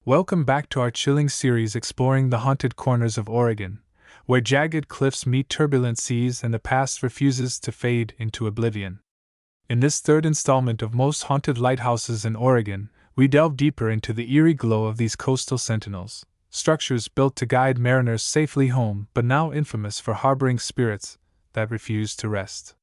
Welcome back to our chilling series exploring the haunted corners of Oregon, where jagged cliffs meet turbulent seas and the past refuses to fade into oblivion. In this third installment of Most Haunted Lighthouses in Oregon, we delve deeper into the eerie glow of these coastal sentinels, structures built to guide mariners safely home but now infamous for harboring spirits that refuse to rest.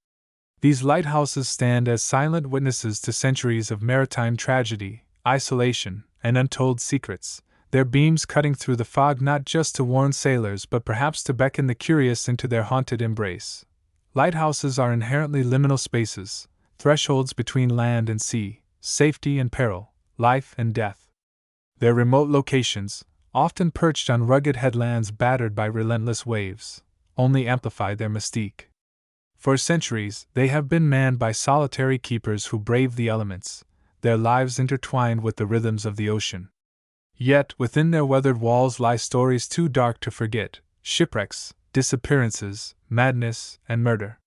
These lighthouses stand as silent witnesses to centuries of maritime tragedy, isolation, and untold secrets, their beams cutting through the fog not just to warn sailors but perhaps to beckon the curious into their haunted embrace. Lighthouses are inherently liminal spaces, thresholds between land and sea, safety and peril, life and death. Their remote locations, often perched on rugged headlands battered by relentless waves, only amplify their mystique. For centuries, they have been manned by solitary keepers who brave the elements, their lives intertwined with the rhythms of the ocean. Yet, within their weathered walls lie stories too dark to forget: shipwrecks, disappearances, madness, and murder.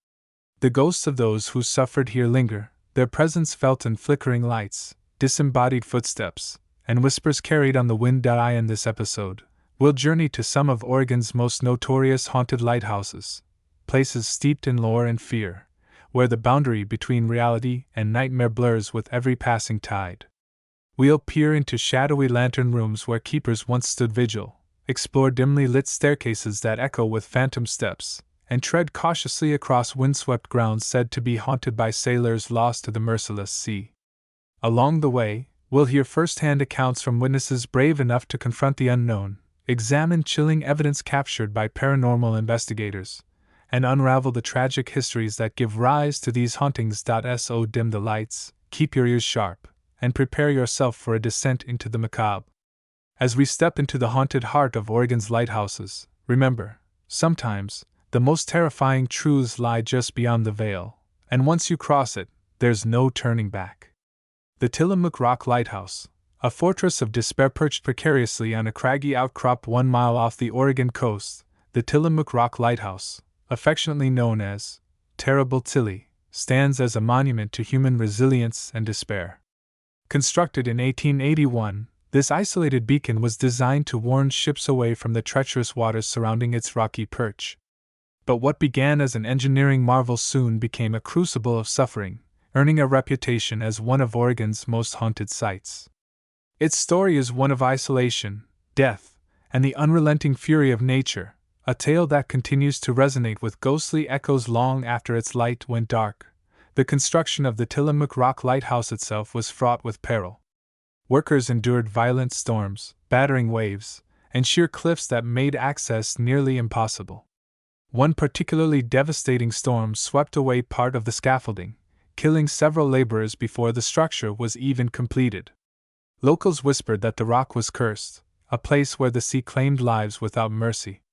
The ghosts of those who suffered here linger, their presence felt in flickering lights, disembodied footsteps, and whispers carried on the wind. In this episode, we'll journey to some of Oregon's most notorious haunted lighthouses, places steeped in lore and fear, where the boundary between reality and nightmare blurs with every passing tide. We'll peer into shadowy lantern rooms where keepers once stood vigil, explore dimly lit staircases that echo with phantom steps, and tread cautiously across windswept grounds said to be haunted by sailors lost to the merciless sea. Along the way, we'll hear first-hand accounts from witnesses brave enough to confront the unknown, examine chilling evidence captured by paranormal investigators, and unravel the tragic histories that give rise to these hauntings. So dim the lights, keep your ears sharp, and prepare yourself for a descent into the macabre. As we step into the haunted heart of Oregon's lighthouses, remember, sometimes, the most terrifying truths lie just beyond the veil, and once you cross it, there's no turning back. The Tillamook Rock Lighthouse, a fortress of despair perched precariously on a craggy outcrop 1 mile off the Oregon coast, the Tillamook Rock Lighthouse, affectionately known as Terrible Tilly, stands as a monument to human resilience and despair. Constructed in 1881, this isolated beacon was designed to warn ships away from the treacherous waters surrounding its rocky perch. But what began as an engineering marvel soon became a crucible of suffering, earning a reputation as one of Oregon's most haunted sites. Its story is one of isolation, death, and the unrelenting fury of nature, a tale that continues to resonate with ghostly echoes long after its light went dark. The construction of the Tillamook Rock Lighthouse itself was fraught with peril. Workers endured violent storms, battering waves, and sheer cliffs that made access nearly impossible. One particularly devastating storm swept away part of the scaffolding, killing several laborers before the structure was even completed. Locals whispered that the rock was cursed, a place where the sea claimed lives without mercy.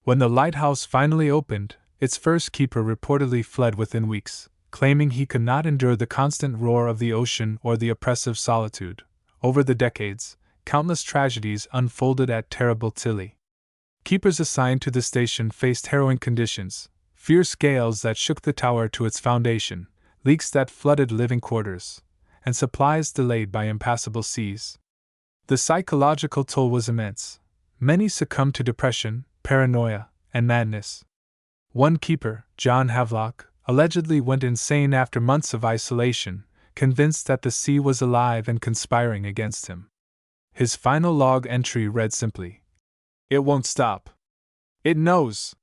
When the lighthouse finally opened, its first keeper reportedly fled within weeks, claiming he could not endure the constant roar of the ocean or the oppressive solitude. Over the decades, countless tragedies unfolded at Terrible Tilly. Keepers assigned to the station faced harrowing conditions: fierce gales that shook the tower to its foundation, leaks that flooded living quarters, and supplies delayed by impassable seas. The psychological toll was immense. Many succumbed to depression, paranoia, and madness. One keeper, John Havelock, allegedly went insane after months of isolation, convinced that the sea was alive and conspiring against him. His final log entry read simply, "It won't stop. It knows."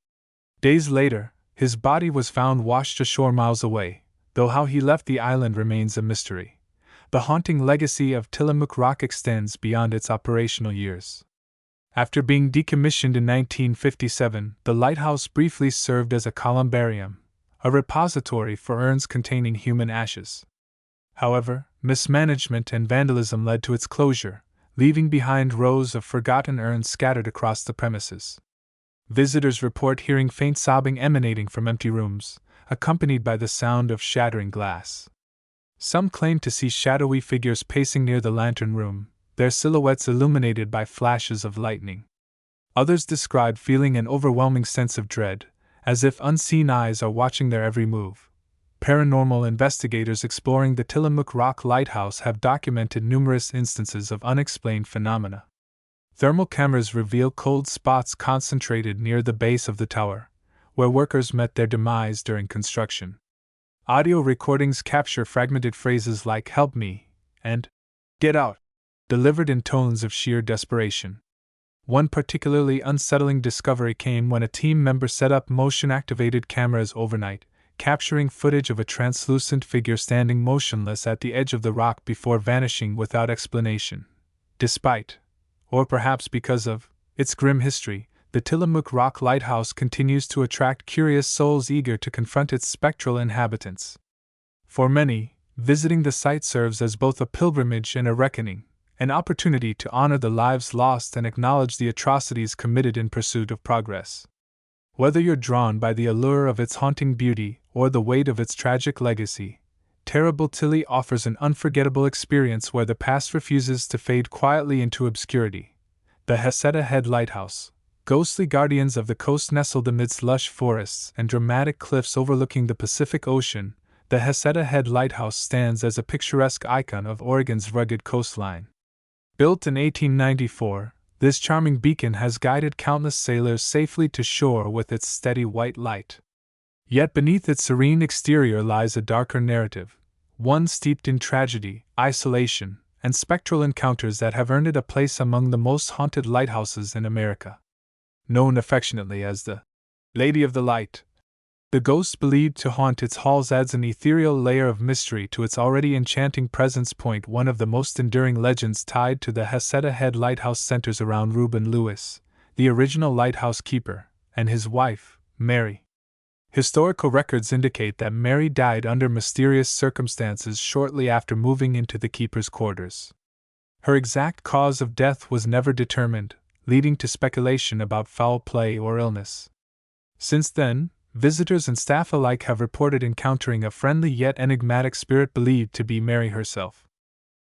Days later, his body was found washed ashore miles away, though how he left the island remains a mystery. The haunting legacy of Tillamook Rock extends beyond its operational years. After being decommissioned in 1957, the lighthouse briefly served as a columbarium, a repository for urns containing human ashes. However, mismanagement and vandalism led to its closure, leaving behind rows of forgotten urns scattered across the premises. Visitors report hearing faint sobbing emanating from empty rooms, accompanied by the sound of shattering glass. Some claim to see shadowy figures pacing near the lantern room, their silhouettes illuminated by flashes of lightning. Others describe feeling an overwhelming sense of dread, as if unseen eyes are watching their every move. Paranormal investigators exploring the Tillamook Rock Lighthouse have documented numerous instances of unexplained phenomena. Thermal cameras reveal cold spots concentrated near the base of the tower, where workers met their demise during construction. Audio recordings capture fragmented phrases like "help me" and "get out," delivered in tones of sheer desperation. One particularly unsettling discovery came when a team member set up motion-activated cameras overnight, capturing footage of a translucent figure standing motionless at the edge of the rock before vanishing without explanation. Despite, or perhaps because of, its grim history, the Tillamook rock lighthouse continues to attract curious souls eager to confront its spectral inhabitants. For many, visiting the site serves as both a pilgrimage and a reckoning, an opportunity to honor the lives lost and acknowledge the atrocities committed in pursuit of progress. Whether you're drawn by the allure of its haunting beauty or the weight of its tragic legacy, Terrible Tilly offers an unforgettable experience where the past refuses to fade quietly into obscurity. The Heceta Head Lighthouse, ghostly guardians of the coast nestled amidst lush forests and dramatic cliffs overlooking the Pacific Ocean, the Heceta Head Lighthouse stands as a picturesque icon of Oregon's rugged coastline. Built in 1894, this charming beacon has guided countless sailors safely to shore with its steady white light. Yet beneath its serene exterior lies a darker narrative, one steeped in tragedy, isolation, and spectral encounters that have earned it a place among the most haunted lighthouses in America. Known affectionately as the Lady of the Light, the ghost believed to haunt its halls adds an ethereal layer of mystery to its already enchanting presence. One of the most enduring legends tied to the Heceta Head Lighthouse centers around Reuben Lewis, the original lighthouse keeper, and his wife, Mary. Historical records indicate that Mary died under mysterious circumstances shortly after moving into the keeper's quarters. Her exact cause of death was never determined, leading to speculation about foul play or illness. Since then, visitors and staff alike have reported encountering a friendly yet enigmatic spirit believed to be Mary herself.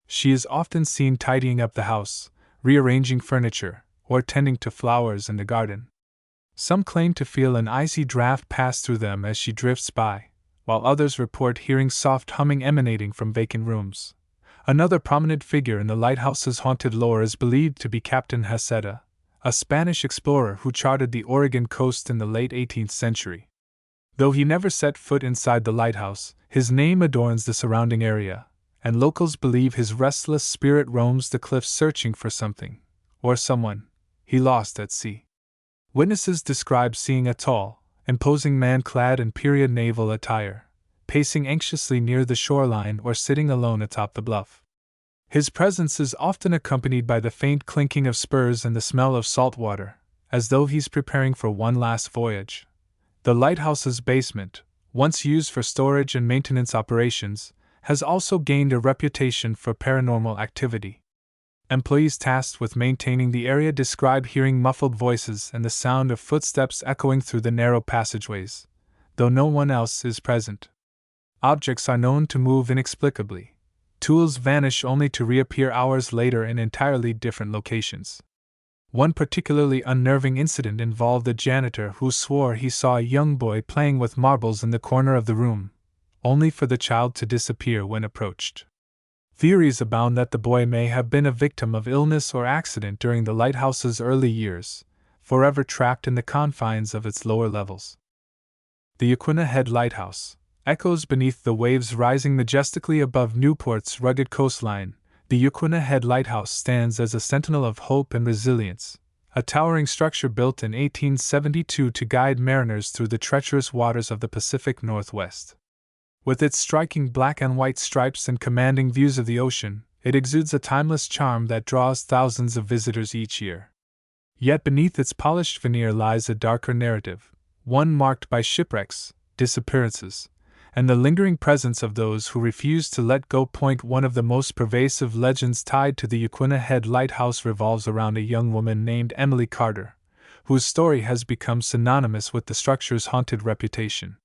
She is often seen tidying up the house, rearranging furniture, or tending to flowers in the garden. Some claim to feel an icy draft pass through them as she drifts by, while others report hearing soft humming emanating from vacant rooms. Another prominent figure in the lighthouse's haunted lore is believed to be Captain Heceta, a Spanish explorer who charted the Oregon coast in the late 18th century. Though he never set foot inside the lighthouse, his name adorns the surrounding area, and locals believe his restless spirit roams the cliffs searching for something, or someone, he lost at sea. Witnesses describe seeing a tall, imposing man clad in period naval attire, pacing anxiously near the shoreline or sitting alone atop the bluff. His presence is often accompanied by the faint clinking of spurs and the smell of salt water, as though he's preparing for one last voyage. The lighthouse's basement, once used for storage and maintenance operations, has also gained a reputation for paranormal activity. Employees tasked with maintaining the area describe hearing muffled voices and the sound of footsteps echoing through the narrow passageways, though no one else is present. Objects are known to move inexplicably. Tools vanish only to reappear hours later in entirely different locations. One particularly unnerving incident involved a janitor who swore he saw a young boy playing with marbles in the corner of the room, only for the child to disappear when approached. Theories abound that the boy may have been a victim of illness or accident during the lighthouse's early years, forever trapped in the confines of its lower levels. The Yaquina Head Lighthouse echoes beneath the waves rising majestically above Newport's rugged coastline. The Yaquina Head Lighthouse stands as a sentinel of hope and resilience, a towering structure built in 1872 to guide mariners through the treacherous waters of the Pacific Northwest. With its striking black and white stripes and commanding views of the ocean, it exudes a timeless charm that draws thousands of visitors each year. Yet beneath its polished veneer lies a darker narrative, one marked by shipwrecks, disappearances, and the lingering presence of those who refuse to let go. One of the most pervasive legends tied to the Yaquina Head Lighthouse revolves around a young woman named Emily Carter, whose story has become synonymous with the structure's haunted reputation.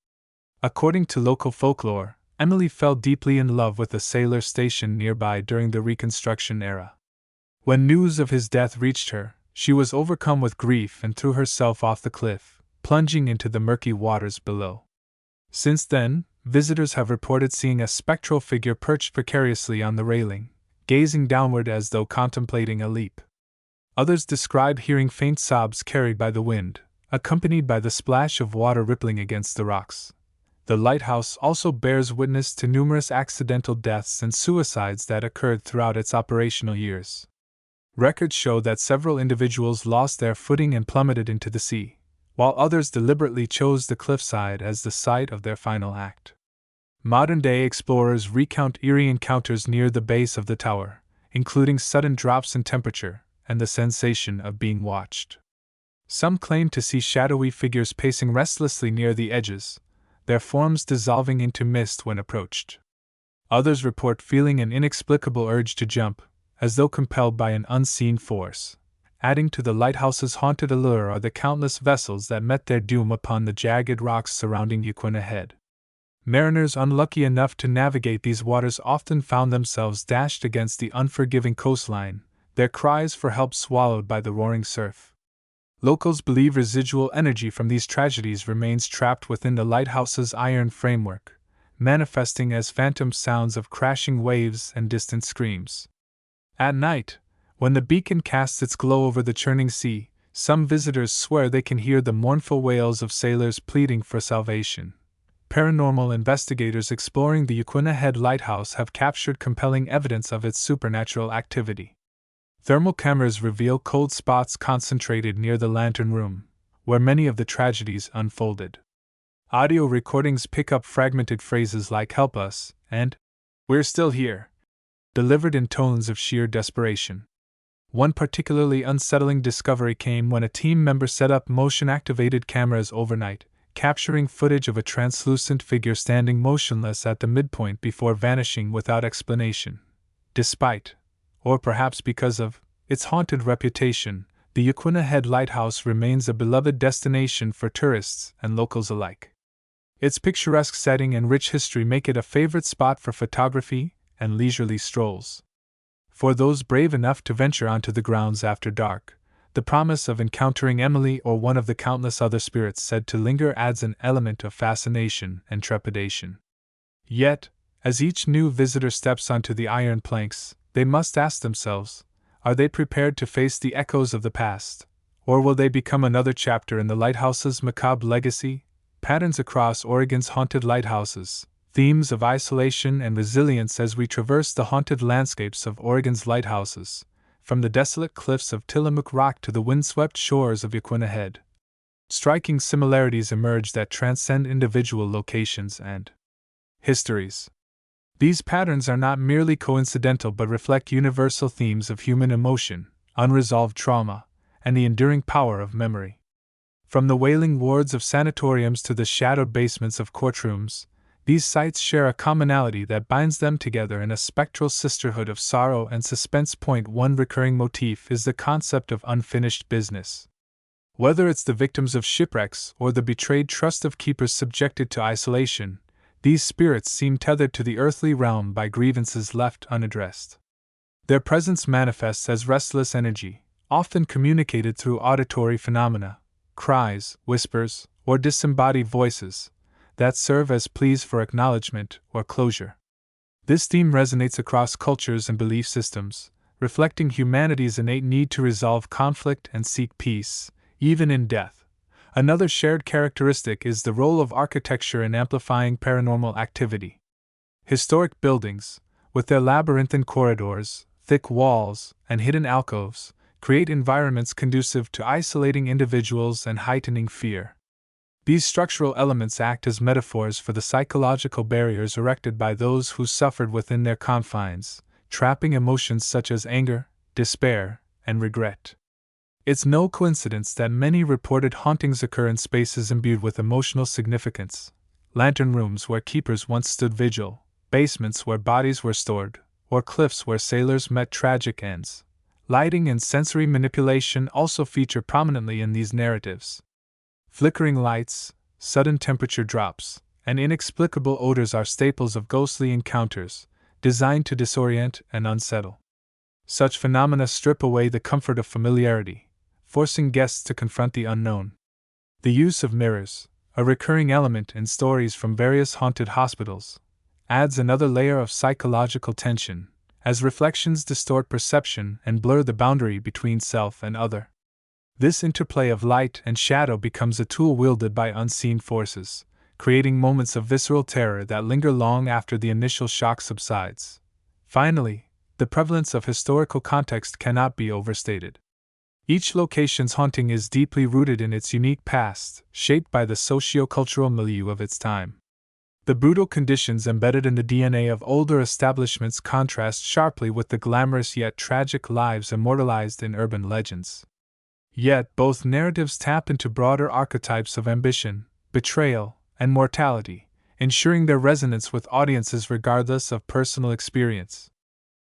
According to local folklore, Emily fell deeply in love with a sailor stationed nearby during the Reconstruction era. When news of his death reached her, she was overcome with grief and threw herself off the cliff, plunging into the murky waters below. Since then, visitors have reported seeing a spectral figure perched precariously on the railing, gazing downward as though contemplating a leap. Others describe hearing faint sobs carried by the wind, accompanied by the splash of water rippling against the rocks. The lighthouse also bears witness to numerous accidental deaths and suicides that occurred throughout its operational years. Records show that several individuals lost their footing and plummeted into the sea, while others deliberately chose the cliffside as the site of their final act. Modern-day explorers recount eerie encounters near the base of the tower, including sudden drops in temperature and the sensation of being watched. Some claim to see shadowy figures pacing restlessly near the edges, their forms dissolving into mist when approached. Others report feeling an inexplicable urge to jump, as though compelled by an unseen force. Adding to the lighthouse's haunted allure are the countless vessels that met their doom upon the jagged rocks surrounding Yaquina Head. Mariners unlucky enough to navigate these waters often found themselves dashed against the unforgiving coastline, their cries for help swallowed by the roaring surf. Locals believe residual energy from these tragedies remains trapped within the lighthouse's iron framework, manifesting as phantom sounds of crashing waves and distant screams. At night, when the beacon casts its glow over the churning sea, some visitors swear they can hear the mournful wails of sailors pleading for salvation. Paranormal investigators exploring the Yaquina Head Lighthouse have captured compelling evidence of its supernatural activity. Thermal cameras reveal cold spots concentrated near the lantern room, where many of the tragedies unfolded. Audio recordings pick up fragmented phrases like "help us" and "we're still here," delivered in tones of sheer desperation. One particularly unsettling discovery came when a team member set up motion-activated cameras overnight, capturing footage of a translucent figure standing motionless at the midpoint before vanishing without explanation. Despite, or perhaps because of, its haunted reputation, the Yaquina Head Lighthouse remains a beloved destination for tourists and locals alike. Its picturesque setting and rich history make it a favorite spot for photography and leisurely strolls. For those brave enough to venture onto the grounds after dark, the promise of encountering Emily or one of the countless other spirits said to linger adds an element of fascination and trepidation. Yet, as each new visitor steps onto the iron planks, they must ask themselves, are they prepared to face the echoes of the past, or will they become another chapter in the lighthouse's macabre legacy? Patterns across Oregon's haunted lighthouses, themes of isolation and resilience as we traverse the haunted landscapes of Oregon's lighthouses, from the desolate cliffs of Tillamook Rock to the windswept shores of Yaquina Head. Striking similarities emerge that transcend individual locations and histories. These patterns are not merely coincidental but reflect universal themes of human emotion, unresolved trauma, and the enduring power of memory. From the wailing wards of sanatoriums to the shadowed basements of courtrooms, these sites share a commonality that binds them together in a spectral sisterhood of sorrow and suspense. One recurring motif is the concept of unfinished business. Whether it's the victims of shipwrecks or the betrayed trust of keepers subjected to isolation, these spirits seem tethered to the earthly realm by grievances left unaddressed. Their presence manifests as restless energy, often communicated through auditory phenomena, cries, whispers, or disembodied voices, that serve as pleas for acknowledgement or closure. This theme resonates across cultures and belief systems, reflecting humanity's innate need to resolve conflict and seek peace, even in death. Another shared characteristic is the role of architecture in amplifying paranormal activity. Historic buildings, with their labyrinthine corridors, thick walls, and hidden alcoves, create environments conducive to isolating individuals and heightening fear. These structural elements act as metaphors for the psychological barriers erected by those who suffered within their confines, trapping emotions such as anger, despair, and regret. It's no coincidence that many reported hauntings occur in spaces imbued with emotional significance: lantern rooms where keepers once stood vigil, basements where bodies were stored, or cliffs where sailors met tragic ends. Lighting and sensory manipulation also feature prominently in these narratives. Flickering lights, sudden temperature drops, and inexplicable odors are staples of ghostly encounters, designed to disorient and unsettle. Such phenomena strip away the comfort of familiarity, forcing guests to confront the unknown. The use of mirrors, a recurring element in stories from various haunted hospitals, adds another layer of psychological tension, as reflections distort perception and blur the boundary between self and other. This interplay of light and shadow becomes a tool wielded by unseen forces, creating moments of visceral terror that linger long after the initial shock subsides. Finally, the prevalence of historical context cannot be overstated. Each location's haunting is deeply rooted in its unique past, shaped by the socio-cultural milieu of its time. The brutal conditions embedded in the DNA of older establishments contrast sharply with the glamorous yet tragic lives immortalized in urban legends. Yet both narratives tap into broader archetypes of ambition, betrayal, and mortality, ensuring their resonance with audiences regardless of personal experience.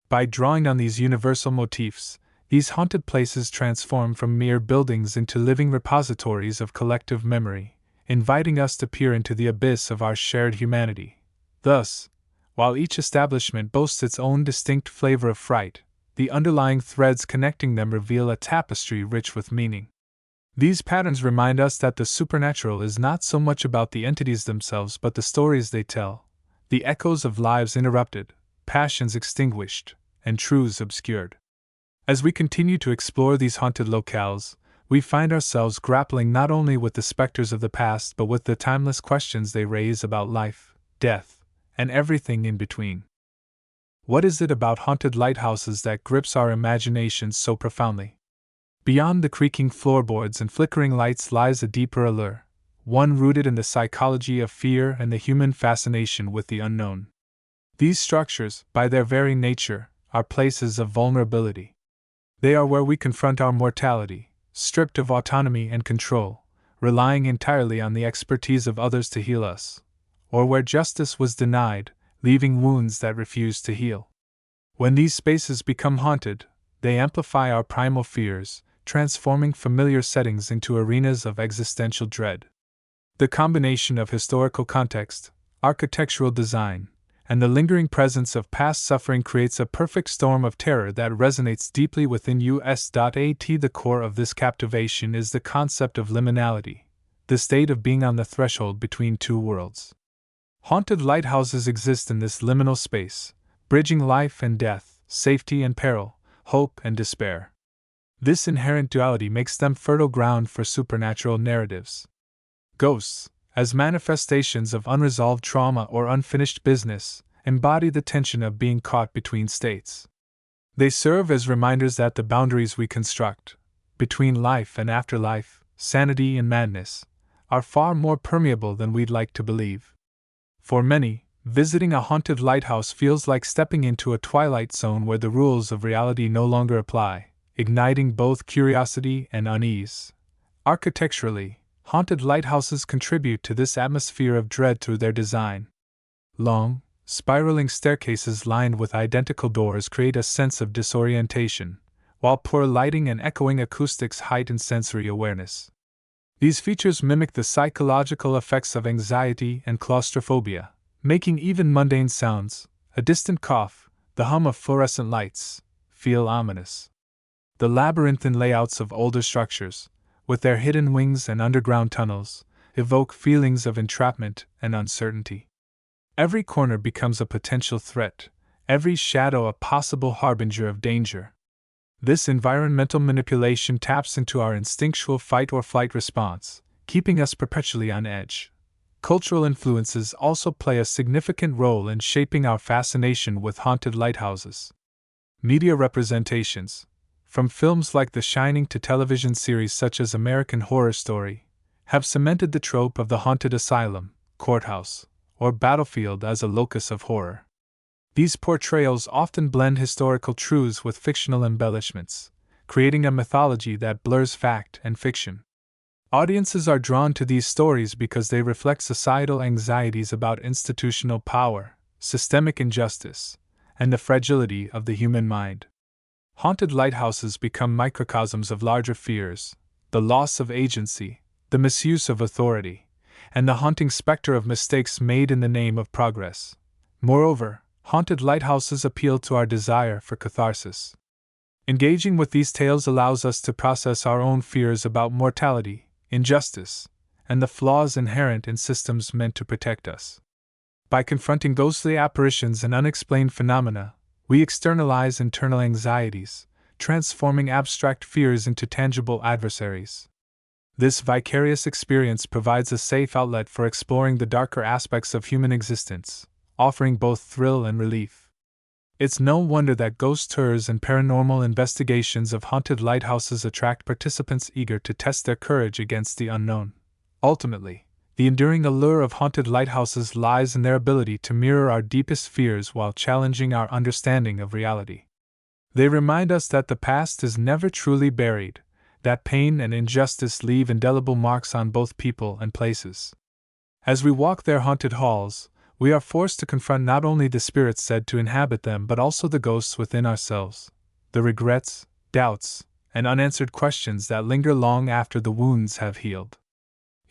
By drawing on these universal motifs, these haunted places transform from mere buildings into living repositories of collective memory, inviting us to peer into the abyss of our shared humanity. Thus, while each establishment boasts its own distinct flavor of fright, the underlying threads connecting them reveal a tapestry rich with meaning. These patterns remind us that the supernatural is not so much about the entities themselves but the stories they tell, the echoes of lives interrupted, passions extinguished, and truths obscured. As we continue to explore these haunted locales, we find ourselves grappling not only with the specters of the past but with the timeless questions they raise about life, death, and everything in between. What is it about haunted lighthouses that grips our imaginations so profoundly? Beyond the creaking floorboards and flickering lights lies a deeper allure, one rooted in the psychology of fear and the human fascination with the unknown. These structures, by their very nature, are places of vulnerability. They are where we confront our mortality, stripped of autonomy and control, relying entirely on the expertise of others to heal us, or where justice was denied, leaving wounds that refuse to heal. When these spaces become haunted, they amplify our primal fears, transforming familiar settings into arenas of existential dread. The combination of historical context, architectural design, and the lingering presence of past suffering creates a perfect storm of terror that resonates deeply within us. The core of this captivation is the concept of liminality, the state of being on the threshold between two worlds. Haunted lighthouses exist in this liminal space, bridging life and death, safety and peril, hope and despair. This inherent duality makes them fertile ground for supernatural narratives. Ghosts, as manifestations of unresolved trauma or unfinished business, embody the tension of being caught between states. They serve as reminders that the boundaries we construct, between life and afterlife, sanity and madness, are far more permeable than we'd like to believe. For many, visiting a haunted lighthouse feels like stepping into a twilight zone where the rules of reality no longer apply, igniting both curiosity and unease. Architecturally, haunted lighthouses contribute to this atmosphere of dread through their design. Long, spiraling staircases lined with identical doors create a sense of disorientation, while poor lighting and echoing acoustics heighten sensory awareness. These features mimic the psychological effects of anxiety and claustrophobia, making even mundane sounds, a distant cough, the hum of fluorescent lights, feel ominous. The labyrinthine layouts of older structures, with their hidden wings and underground tunnels, evoke feelings of entrapment and uncertainty. Every corner becomes a potential threat, every shadow a possible harbinger of danger. This environmental manipulation taps into our instinctual fight-or-flight response, keeping us perpetually on edge. Cultural influences also play a significant role in shaping our fascination with haunted lighthouses. Media representations, from films like The Shining to television series such as American Horror Story, have cemented the trope of the haunted asylum, courthouse, or battlefield as a locus of horror. These portrayals often blend historical truths with fictional embellishments, creating a mythology that blurs fact and fiction. Audiences are drawn to these stories because they reflect societal anxieties about institutional power, systemic injustice, and the fragility of the human mind. Haunted lighthouses become microcosms of larger fears, the loss of agency, the misuse of authority, and the haunting specter of mistakes made in the name of progress. Moreover, haunted lighthouses appeal to our desire for catharsis. Engaging with these tales allows us to process our own fears about mortality, injustice, and the flaws inherent in systems meant to protect us. By confronting ghostly apparitions and unexplained phenomena, We externalize internal anxieties, transforming abstract fears into tangible adversaries. This vicarious experience provides a safe outlet for exploring the darker aspects of human existence, offering both thrill and relief. It's no wonder that ghost tours and paranormal investigations of haunted lighthouses attract participants eager to test their courage against the unknown. Ultimately, the enduring allure of haunted lighthouses lies in their ability to mirror our deepest fears while challenging our understanding of reality. They remind us that the past is never truly buried, that pain and injustice leave indelible marks on both people and places. As we walk their haunted halls, we are forced to confront not only the spirits said to inhabit them but also the ghosts within ourselves, the regrets, doubts, and unanswered questions that linger long after the wounds have healed.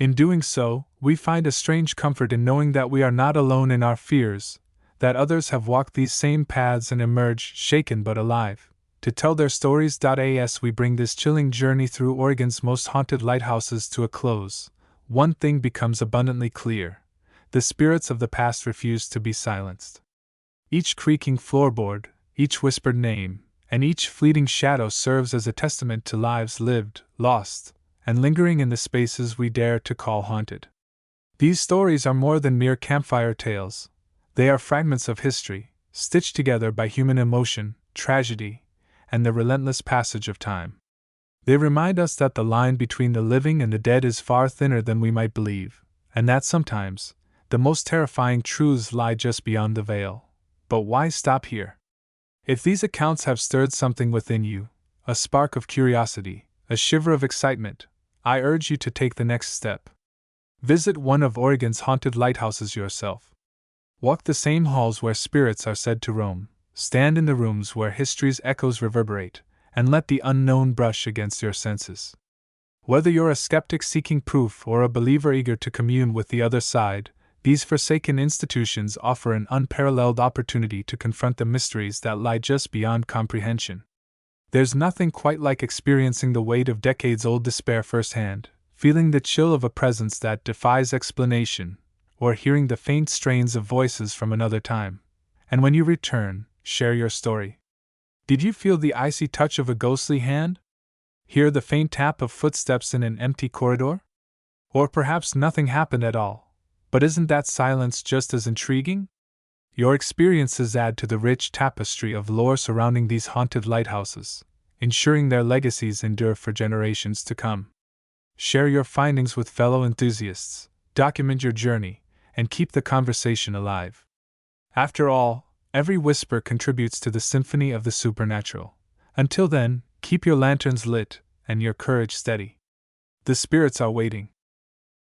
In doing so, we find a strange comfort in knowing that we are not alone in our fears, that others have walked these same paths and emerged shaken but alive, to tell their stories. As we bring this chilling journey through Oregon's most haunted lighthouses to a close, one thing becomes abundantly clear. The spirits of the past refuse to be silenced. Each creaking floorboard, each whispered name, and each fleeting shadow serves as a testament to lives lived, lost, and lingering in the spaces we dare to call haunted. These stories are more than mere campfire tales. They are fragments of history, stitched together by human emotion, tragedy, and the relentless passage of time. They remind us that the line between the living and the dead is far thinner than we might believe, and that sometimes the most terrifying truths lie just beyond the veil. But why stop here? If these accounts have stirred something within you, a spark of curiosity, a shiver of excitement, I urge you to take the next step. Visit one of Oregon's haunted lighthouses yourself. Walk the same halls where spirits are said to roam, stand in the rooms where history's echoes reverberate, and let the unknown brush against your senses. Whether you're a skeptic seeking proof or a believer eager to commune with the other side, these forsaken institutions offer an unparalleled opportunity to confront the mysteries that lie just beyond comprehension. There's nothing quite like experiencing the weight of decades-old despair firsthand, feeling the chill of a presence that defies explanation, or hearing the faint strains of voices from another time. And when you return, share your story. Did you feel the icy touch of a ghostly hand? Hear the faint tap of footsteps in an empty corridor? Or perhaps nothing happened at all. But isn't that silence just as intriguing? Your experiences add to the rich tapestry of lore surrounding these haunted lighthouses, ensuring their legacies endure for generations to come. Share your findings with fellow enthusiasts, document your journey, and keep the conversation alive. After all, every whisper contributes to the symphony of the supernatural. Until then, keep your lanterns lit and your courage steady. The spirits are waiting.